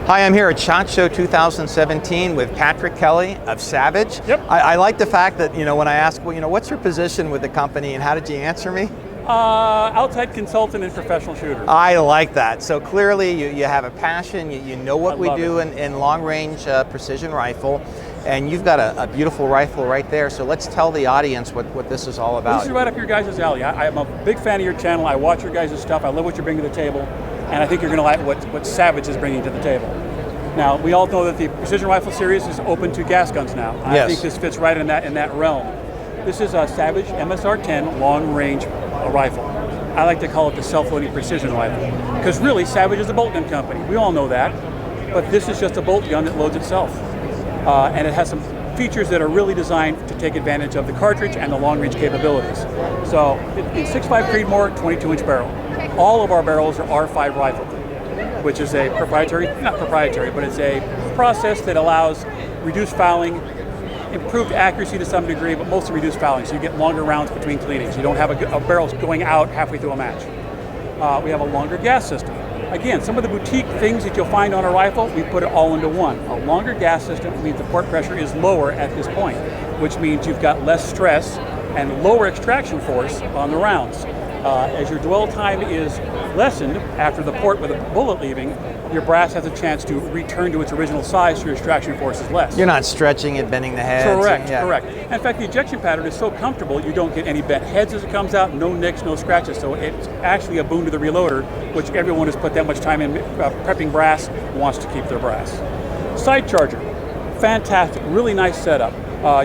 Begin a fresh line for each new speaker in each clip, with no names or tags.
Hi, I'm here at SHOT Show 2017 with Patrick Kelly of Savage.
Yep.
I like the fact that, when I ask, what's your position with the company and how did you answer me?
Outside consultant and professional shooter.
I like that. So clearly you have a passion, you know what we do
it.
in long range precision rifle, and you've got a beautiful rifle right there. So let's tell the audience what this is all about.
This is right up your guys' alley. I'm a big fan of your channel. I watch your guys' stuff. I love what you're bringing to the table. And I think you're going to like what Savage is bringing to the table. Now, we all know that the Precision Rifle Series is open to gas guns now.
Yes.
I think this fits right in that realm. This is a Savage MSR-10 long-range rifle. I like to call it the self-loading precision rifle. Because really, Savage is a bolt gun company. We all know that. But this is just a bolt gun that loads itself. And it has some features that are really designed to take advantage of the cartridge and the long-range capabilities. So, it's 6.5 Creedmoor, 22-inch barrel. All of our barrels are R5 rifle, which is a not proprietary, but it's a process that allows reduced fouling, improved accuracy to some degree, but mostly reduced fouling, so you get longer rounds between cleanings. You don't have a barrel going out halfway through a match. We have a longer gas system. Again, some of the boutique things that you'll find on a rifle, we put it all into one. A longer gas system means the port pressure is lower at this point, which means you've got less stress and lower extraction force on the rounds. As your dwell time is lessened after the port with a bullet leaving, your brass has a chance to return to its original size, so your extraction force is less.
You're not stretching it, bending the heads.
Correct, correct. In fact, the ejection pattern is so comfortable, you don't get any bent heads as it comes out, no nicks, no scratches, so it's actually a boon to the reloader, which everyone has put that much time in prepping brass, wants to keep their brass. Side charger, fantastic, really nice setup.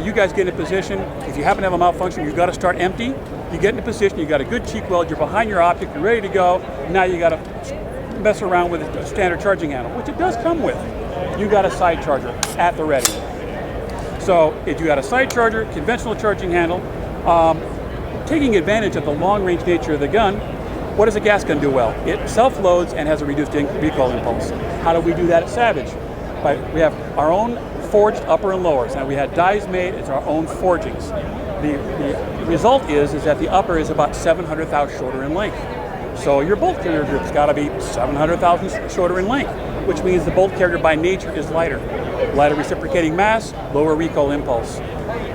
You guys get in a position, if you happen to have a malfunction, you've got to start empty. You get in a position, you got a good cheek weld, you're behind your optic, you're ready to go. Now you got to mess around with a standard charging handle, which it does come with. You got a side charger at the ready. So if you got a side charger, conventional charging handle, taking advantage of the long-range nature of the gun, what does a gas gun do well? It self-loads and has a reduced recoil impulse. How do we do that at Savage? We have our own forged upper and lowers. Now we had dies made, it's our own forgings. The result is that the upper is about 700,000 shorter in length. So your bolt carrier group's got to be 700,000 shorter in length, which means the bolt carrier by nature is lighter. Lighter reciprocating mass, lower recoil impulse.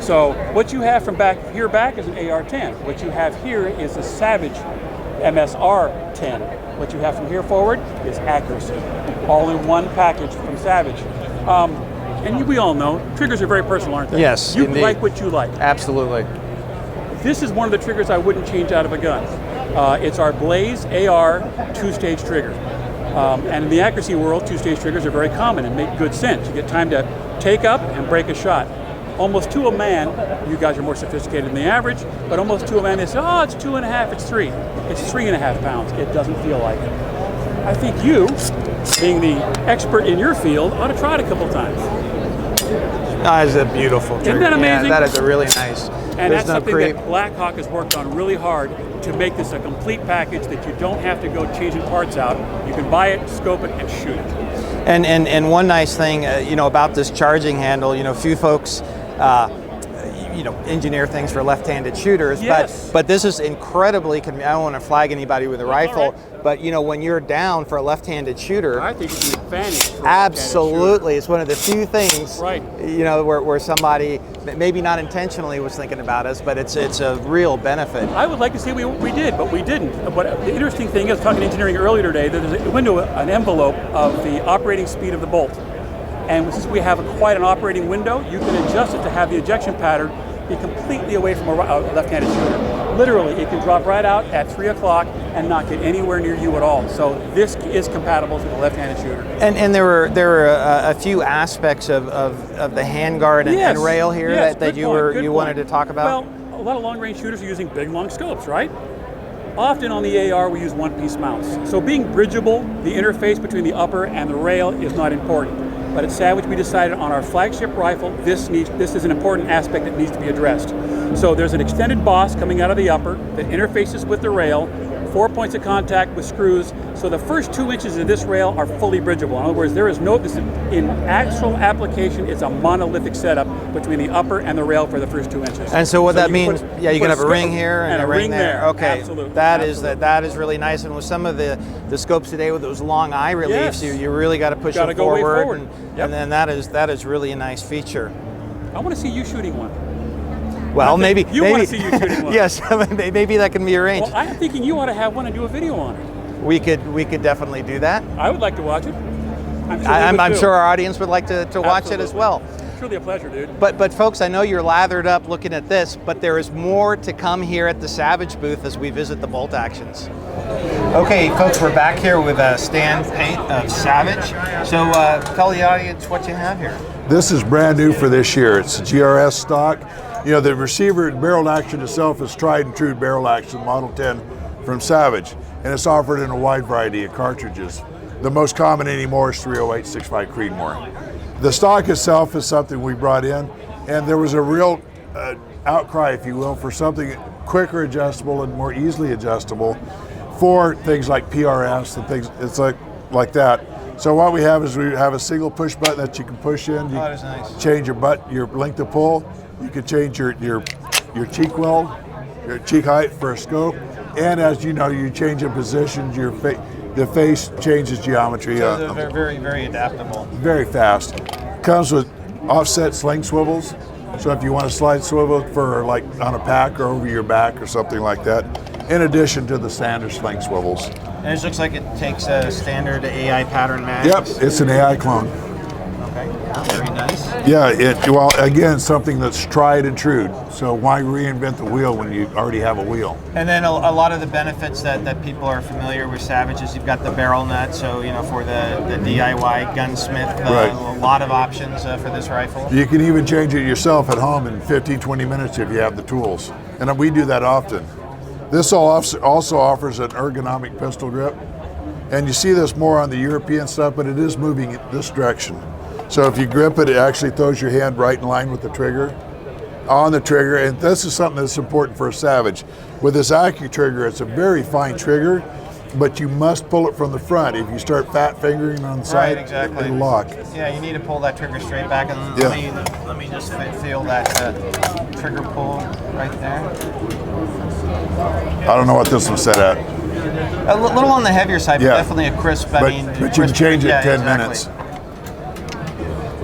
So what you have from back is an AR-10. What you have here is a Savage MSR-10. What you have from here forward is accuracy. All in one package from Savage. And we all know, triggers are very personal, aren't they?
Yes,
You
indeed.
like what you like.
Absolutely.
This is one of the triggers I wouldn't change out of a gun. It's our Blaze AR two-stage trigger. And in the accuracy world, two-stage triggers are very common and make good sense. You get time to take up and break a shot. Almost to a man, you guys are more sophisticated than the average, but almost to a man, they say, oh, it's 2.5, it's 3. It's 3.5 pounds. It doesn't feel like it. I think you, being the expert in your field, ought to try it a couple times.
That is a beautiful trigger.
Isn't that amazing?
Yeah, that is a really nice.
And
There's
that's
no
something
creep.
that Blackhawk has worked on really hard to make this a complete package that you don't have to go changing parts out. You can buy it, scope it, and shoot it.
And one nice thing, about this charging handle, few folks, engineer things for left-handed shooters,
Yes.
but this is incredibly. I don't want to flag anybody with a rifle, but when you're down for a left-handed shooter,
I think it's an advantage for
absolutely, it's one of the few things,
Right.
Where somebody maybe not intentionally was thinking about us, but it's a real benefit.
I would like to say we did, but we didn't. But the interesting thing is, talking engineering earlier today, that there's a window, an envelope of the operating speed of the bolt. And since we have quite an operating window, you can adjust it to have the ejection pattern be completely away from a left-handed shooter. Literally, it can drop right out at 3 o'clock and not get anywhere near you at all. So this is compatible to the left-handed shooter.
And there were a few aspects of the handguard and rail here that you wanted to talk about.
Well, a lot of long-range shooters are using big, long scopes, right? Often on the AR, we use one-piece mounts. So being bridgeable, the interface between the upper and the rail is not important. But at Savage, we decided on our flagship rifle, this is an important aspect that needs to be addressed. So there's an extended boss coming out of the upper that interfaces with the rail 4 points of contact with screws. So the first 2 inches of this rail are fully bridgeable. In other words, there is no, in actual application, it's a monolithic setup between the upper and the rail for the first 2 inches.
And so what that means,
you
can have a ring here and a ring there. Okay,
absolutely.
that is really nice. And with some of the scopes today with those long eye reliefs, you really got to push them forward. And then that is really a nice feature.
I want to see you shooting one.
Well, maybe
you want to see you shooting one.
Yes, maybe that can be arranged.
Well, I'm thinking you ought to have one and do a video on it.
We could definitely do that.
I would like to watch it.
I'm sure our audience would like to watch it as well.
Truly a pleasure, dude.
But folks, I know you're lathered up looking at this, but there is more to come here at the Savage booth as we visit the bolt actions. Okay, folks, we're back here with Stan Pate of Savage. So tell the audience what you have here.
This is brand new for this year. It's a GRS stock. You know, the receiver barrel action itself is tried and true barrel action, Model 10 from Savage, and it's offered in a wide variety of cartridges. The most common anymore is 308 65 Creedmoor. The stock itself is something we brought in, and there was a real outcry, if you will, for something quicker adjustable and more easily adjustable for things like PRS and things. It's like that. So what we have is we have a single push button that you can push in. You
nice.
Change your length of pull. You can change your cheek weld, your cheek height for a scope, and as you know, you change the positions. The face changes geometry.
So they're very, very adaptable.
Very fast. Comes with offset sling swivels. So if you want to slide swivel for like on a pack or over your back or something like that, in addition to the standard sling swivels.
And it looks like it takes a standard AI pattern match.
Yep, it's an AI clone.
Okay, very nice.
Yeah, well, again, something that's tried and true. So why reinvent the wheel when you already have a wheel?
And then a lot of the benefits that people are familiar with Savage is you've got the barrel nut, so for the DIY gunsmith,
right.
A lot of options for this rifle.
You can even change it yourself at home in 15, 20 minutes if you have the tools. And we do that often. This also offers an ergonomic pistol grip. And you see this more on the European stuff, but it is moving in this direction. So if you grip it, it actually throws your hand right in line with the trigger, on the trigger, and this is something that's important for a Savage. With this AccuTrigger, it's a very fine trigger, but you must pull it from the front. If you start fat fingering on the side,
right, exactly.
it'll lock.
Yeah, you need to pull that trigger straight back, and let me just feel that trigger pull right there.
I don't know what this one's set at.
A little on the heavier side, but definitely a crisp.
But you can change it in 10 minutes.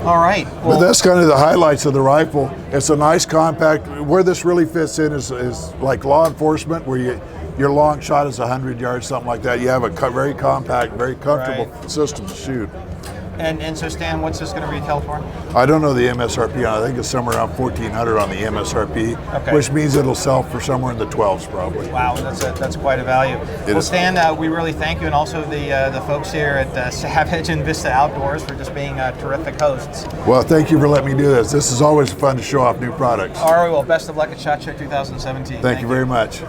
All right.
Well, but that's kind of the highlights of the rifle. It's a nice compact. Where this really fits in is like law enforcement, where your long shot is 100 yards, something like that. You have a very compact, very comfortable system to shoot.
And so, Stan, what's this going to retail for?
I don't know the MSRP. I think it's somewhere around $1,400 on the MSRP, which means it'll sell for somewhere in the 12s probably.
Wow, that's quite a value. Stan, we really thank you, and also the folks here at Savage and Vista Outdoors for just being terrific hosts.
Well, thank you for letting me do this. This is always fun to show off new products.
All right, well, best of luck at SHOT Show 2017.
Thank you very much.